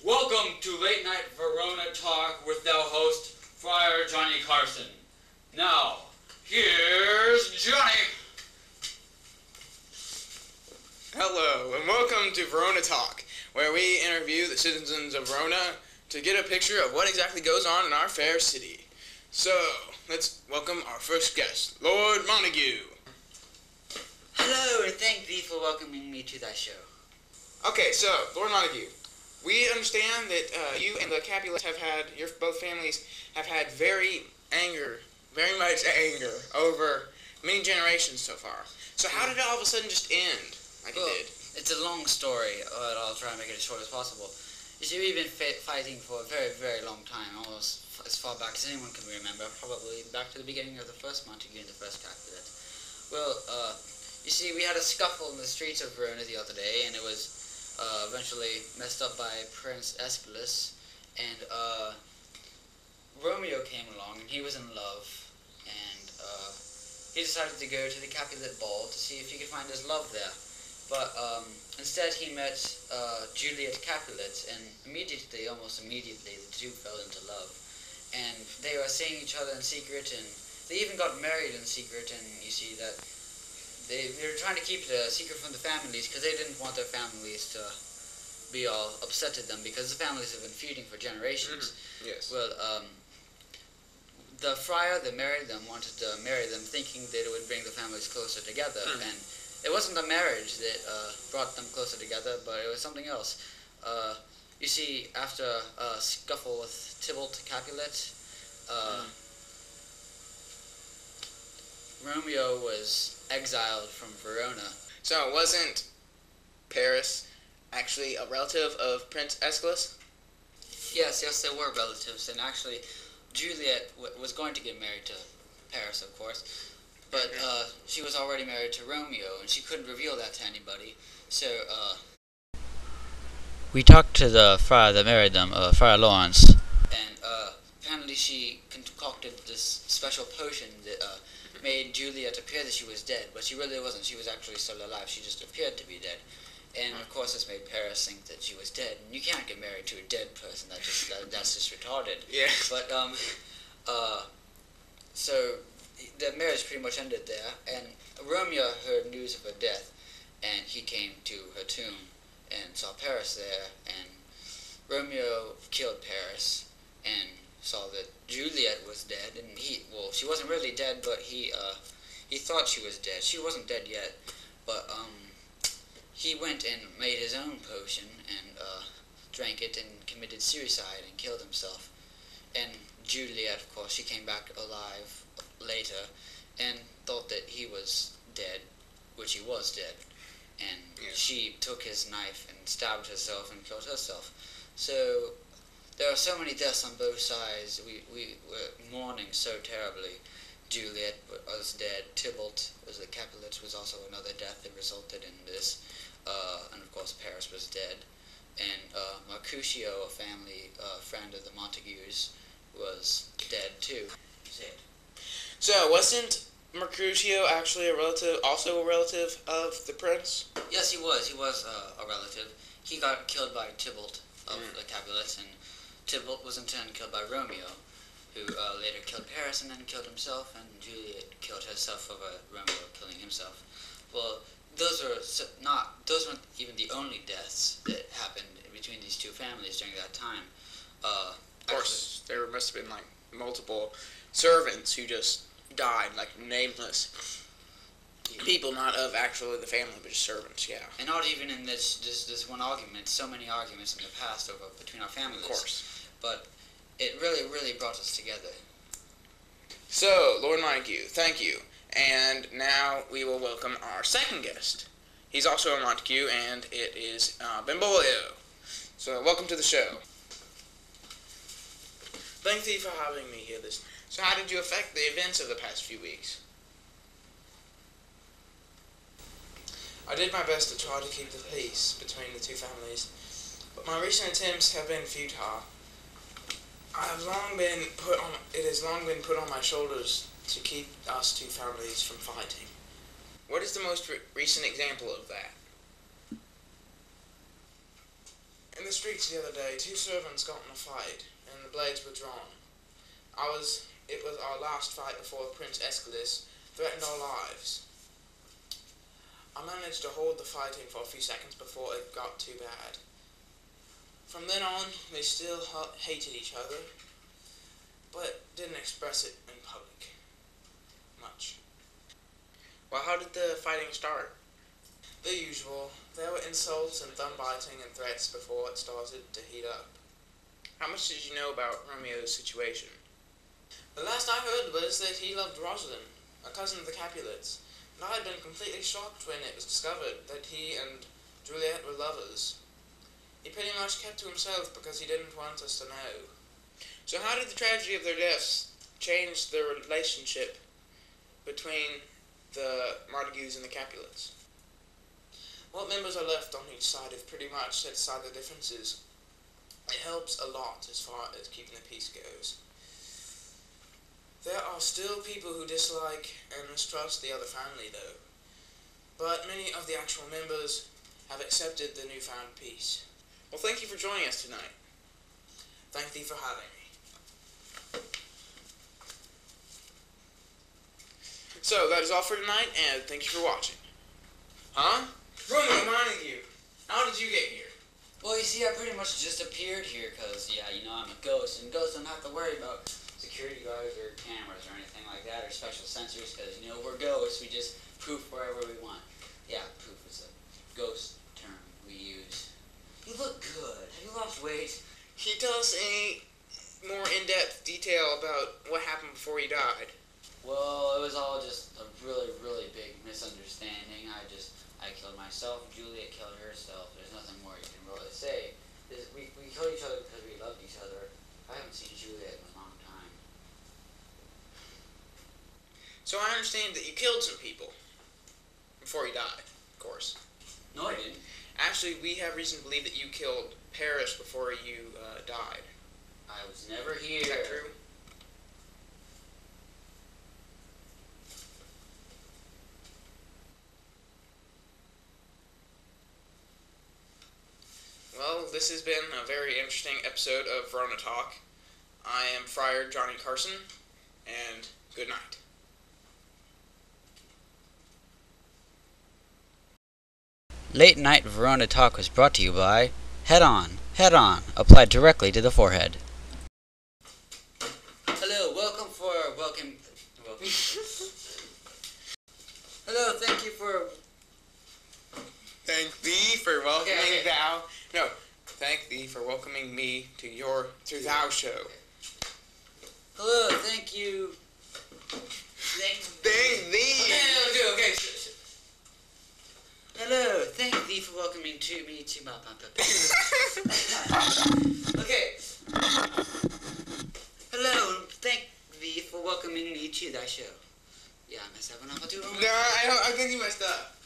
Welcome to Late Night Verona Talk with thou host, Friar Johnny Carson. Now, here's Johnny. Hello, and welcome to Verona Talk, where we interview the citizens of Verona to get a picture of what exactly goes on in our fair city. So, let's welcome our first guest, Lord Montague. Hello, and thank thee for welcoming me to thy show. Okay, so, Lord Montague, we understand that you and the Capulets have had, both families have had very much anger over many generations so far. So how did it all of a sudden just end like it did? It's a long story, but I'll try and make it as short as possible. You see, we've been fighting for a very, very long time, almost as far back as anyone can remember, probably back to the beginning of the first Montague and the first Capulet. Well, you see, we had a scuffle in the streets of Verona the other day, and it was eventually messed up by Prince Aeschylus, and Romeo came along, and he was in love, and he decided to go to the Capulet ball to see if he could find his love there. But instead he met Juliet Capulet, and almost immediately, the two fell into love. And they were seeing each other in secret, and they even got married in secret, and you see that they were trying to keep it a secret from the families because they didn't want their families to be all upset at them because the families have been feuding for generations. Mm-hmm. Yes. Well, the friar that married them wanted to marry them thinking that it would bring the families closer together. Mm-hmm. And it wasn't the marriage that brought them closer together, but it was something else. You see, after a scuffle with Tybalt Capulet, Romeo was exiled from Verona. So wasn't Paris actually a relative of Prince Aeschylus? Yes, they were relatives, and actually Juliet was going to get married to Paris, of course, but she was already married to Romeo, and she couldn't reveal that to anybody, so we talked to the friar that married them, Friar Lawrence, and apparently she concocted this special potion that made Juliet appear that she was dead, but she really wasn't. She was actually still alive. She just appeared to be dead. And of course this made Paris think that she was dead. And you can't get married to a dead person. That's just retarded. Yeah. But so the marriage pretty much ended there, and Romeo heard news of her death, and he came to her tomb and saw Paris there, and Romeo killed Paris and saw that Juliet was dead, and she wasn't really dead, but he thought she was dead. She wasn't dead yet, but he went and made his own potion and drank it and committed suicide and killed himself. And Juliet, of course, she came back alive later and thought that he was dead, which he was dead, and she took his knife and stabbed herself and killed herself. So there are so many deaths on both sides. We were mourning so terribly. Juliet was dead. Tybalt was the Capulet, was also another death that resulted in this. And of course Paris was dead. And Mercutio, a family friend of the Montagues, was dead too. So wasn't Mercutio actually also a relative of the prince? Yes, he was. He was a relative. He got killed by Tybalt of the Capulets, and Tybalt was in turn killed by Romeo, who later killed Paris and then killed himself, and Juliet killed herself over Romeo killing himself. Well, those weren't even the only deaths that happened between these two families during that time. Of course, there must have been like multiple servants who just died, like nameless people, not of actually the family, but just servants. Yeah. And not even in this one argument. So many arguments in the past between our families. Of course. But it really, really brought us together. So, Lord Montague, thank you. And now we will welcome our second guest. He's also a Montague, and it is Benvolio. So, welcome to the show. Thank you for having me here this night. So, how did you affect the events of the past few weeks? I did my best to try to keep the peace between the two families, but my recent attempts have been futile. It has long been put on my shoulders to keep us two families from fighting. What is the most recent example of that? In the streets the other day, two servants got in a fight, and the blades were drawn. It was our last fight before Prince Aeschylus threatened our lives. I managed to hold the fighting for a few seconds before it got too bad. From then on, they still hated each other, but didn't express it in public much. Well, how did the fighting start? The usual. There were insults and thumb-biting and threats before it started to heat up. How much did you know about Romeo's situation? The last I heard was that he loved Rosalind, a cousin of the Capulets, and I had been completely shocked when it was discovered that he and Juliet were lovers. He pretty much kept to himself because he didn't want us to know. So how did the tragedy of their deaths change the relationship between the Montagues and the Capulets? What members are left on each side have pretty much set aside their differences. It helps a lot as far as keeping the peace goes. There are still people who dislike and mistrust the other family, though. But many of the actual members have accepted the newfound peace. Well, thank you for joining us tonight. Thank thee for having me. So, that is all for tonight, and thank you for watching. Huh? Romeo, Montague, how did you get here? Well, you see, I pretty much just appeared here because, yeah, you know, I'm a ghost, and ghosts don't have to worry about security guards or cameras or anything like that, or special sensors, because, you know, we're ghosts. We just poof wherever we want. Yeah, poof is a ghost term we use. You look good. Have you lost weight? Can you tell us any more in-depth detail about what happened before you died? Well, it was all just a really, really big misunderstanding. I killed myself, Juliet killed herself. There's nothing more you can really say. We killed each other because we loved each other. I haven't seen Juliet in a long time. So I understand that you killed some people before you died, of course. No, I didn't. Actually, we have reason to believe that you killed Paris before you died. I was never here. Is that true? Well, this has been a very interesting episode of Verona Talk. I am Friar Johnny Carson, and good night. Late Night Verona Talk was brought to you by Head On, applied directly to the forehead. Hello, welcome. Hello, thank you for... Thank thee for welcoming Okay. Thank thee for welcoming me to thou show. Hello, thank you... Thank thee! Okay. Hello, thank thee for welcoming me to my Okay. Hello, thank thee for welcoming me to thy show. Yeah, I messed up. No, I think you messed up.